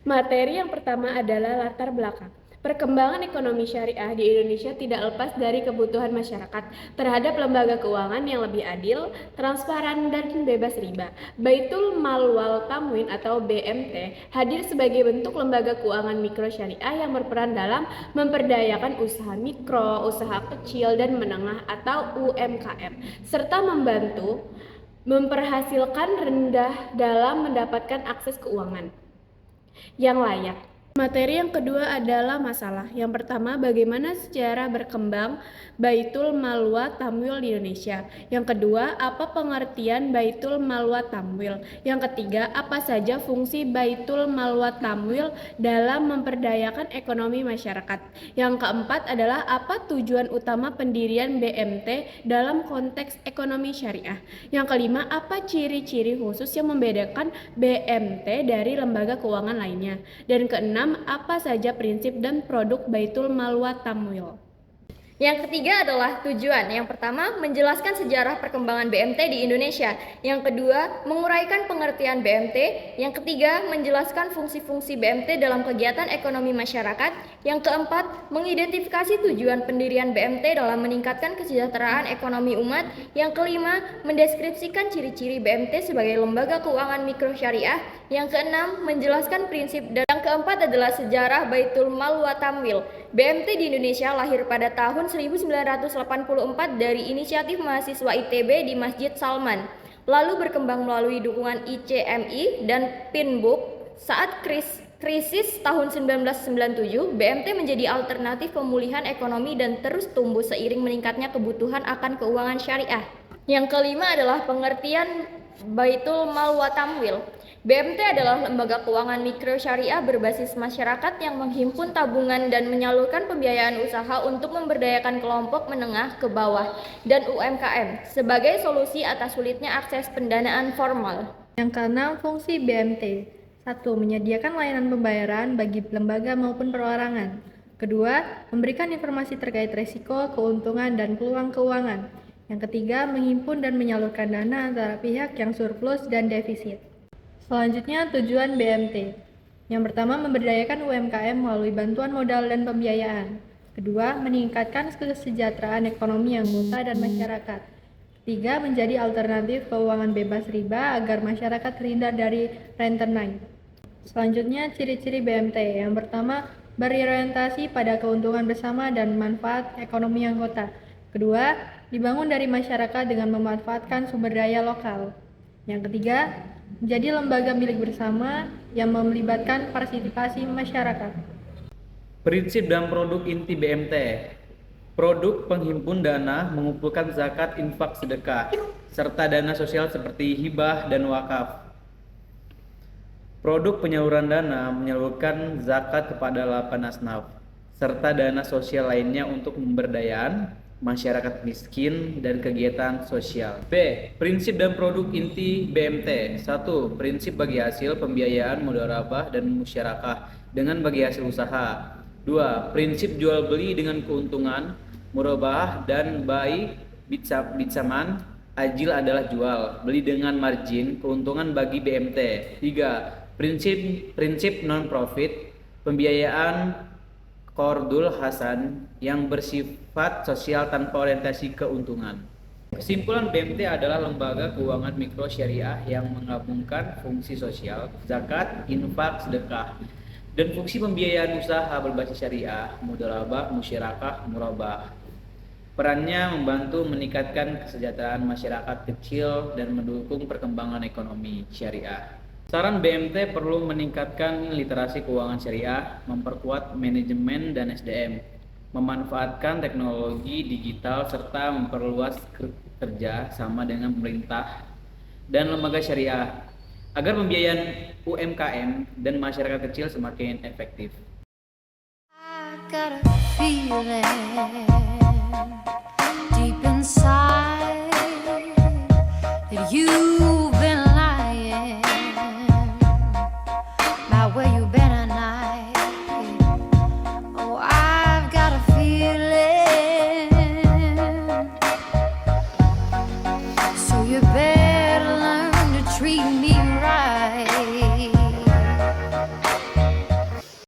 Materi yang pertama adalah latar belakang. Perkembangan ekonomi syariah di Indonesia tidak lepas dari kebutuhan masyarakat terhadap lembaga keuangan yang lebih adil, transparan, dan bebas riba. Baitul Mal wal Tamwin atau BMT hadir sebagai bentuk lembaga keuangan mikro syariah yang berperan dalam memperdayakan usaha mikro, usaha kecil dan menengah atau UMKM, serta membantu memperhasilkan rendah dalam mendapatkan akses keuangan yang layak. Materi yang kedua adalah masalah. Yang pertama, bagaimana sejarah berkembang Baitul Mal wa Tamwil di Indonesia. Yang kedua, apa pengertian Baitul Mal wa Tamwil. Yang ketiga, apa saja fungsi Baitul Mal wa Tamwil dalam memperdayakan ekonomi masyarakat. Yang keempat adalah apa tujuan utama pendirian BMT dalam konteks ekonomi syariah. Yang kelima, apa ciri-ciri khusus yang membedakan BMT dari lembaga keuangan lainnya. Dan keenam, apa saja prinsip dan produk Baitul Mal wa Tamwil. Yang ketiga adalah tujuan. Yang pertama, menjelaskan sejarah perkembangan BMT di Indonesia. Yang kedua, menguraikan pengertian BMT. Yang ketiga, menjelaskan fungsi-fungsi BMT dalam kegiatan ekonomi masyarakat. Yang keempat, mengidentifikasi tujuan pendirian BMT dalam meningkatkan kesejahteraan ekonomi umat. Yang kelima, mendeskripsikan ciri-ciri BMT sebagai lembaga keuangan mikro syariah. Yang keenam, menjelaskan prinsip. Dan yang keempat adalah sejarah Baitul Mal wa Tamwil. BMT di Indonesia lahir pada tahun 1984 dari inisiatif mahasiswa ITB di Masjid Salman, lalu berkembang melalui dukungan ICMI dan Pinbook. Saat krisis tahun 1997, BMT menjadi alternatif pemulihan ekonomi dan terus tumbuh seiring meningkatnya kebutuhan akan keuangan syariah. Yang kelima adalah pengertian Baitul Mal wa Tamwil. BMT adalah lembaga keuangan mikro syariah berbasis masyarakat yang menghimpun tabungan dan menyalurkan pembiayaan usaha untuk memberdayakan kelompok menengah ke bawah dan UMKM sebagai solusi atas sulitnya akses pendanaan formal. Yang keenam, fungsi BMT. 1. Menyediakan layanan pembayaran bagi lembaga maupun perorangan. Kedua, memberikan informasi terkait risiko, keuntungan, dan peluang keuangan. Yang ketiga, menghimpun dan menyalurkan dana antara pihak yang surplus dan defisit. Selanjutnya, tujuan BMT. Yang pertama, memberdayakan UMKM melalui bantuan modal dan pembiayaan. Kedua, meningkatkan kesejahteraan ekonomi anggota dan masyarakat. Ketiga, menjadi alternatif keuangan bebas riba agar masyarakat terhindar dari rentenir. Selanjutnya, ciri-ciri BMT. Yang pertama, berorientasi pada keuntungan bersama dan manfaat ekonomi anggota. Kedua, dibangun dari masyarakat dengan memanfaatkan sumber daya lokal. Yang ketiga, menjadi lembaga milik bersama yang melibatkan partisipasi masyarakat. Prinsip dan produk inti BMT. Produk penghimpun dana mengumpulkan zakat, infak, sedekah, serta dana sosial seperti hibah dan wakaf. Produk penyaluran dana menyalurkan zakat kepada 8 asnaf, serta dana sosial lainnya untuk pemberdayaan masyarakat miskin dan kegiatan sosial. B. Prinsip dan produk inti BMT. 1. Prinsip bagi hasil pembiayaan mudharabah dan musyarakah dengan bagi hasil usaha. 2. Prinsip jual beli dengan keuntungan murabah dan bai bitsaman. Ajil adalah jual beli dengan margin keuntungan bagi BMT. 3. Prinsip non profit pembiayaan Qardul Hasan yang bersifat sosial tanpa orientasi keuntungan. Kesimpulan, BMT adalah lembaga keuangan mikro syariah yang menggabungkan fungsi sosial, zakat, infak, sedekah, dan fungsi pembiayaan usaha berbasis syariah, mudharabah, musyarakah, murabah. Perannya membantu meningkatkan kesejahteraan masyarakat kecil dan mendukung perkembangan ekonomi syariah. Saran BMT perlu meningkatkan literasi keuangan syariah, memperkuat manajemen dan SDM, memanfaatkan teknologi digital, serta memperluas kerja sama dengan pemerintah dan lembaga syariah agar pembiayaan UMKM dan masyarakat kecil semakin efektif. I got a feeling deep inside that you've been lying about where you've been at night. Oh, I've got a feeling, so you better learn to treat me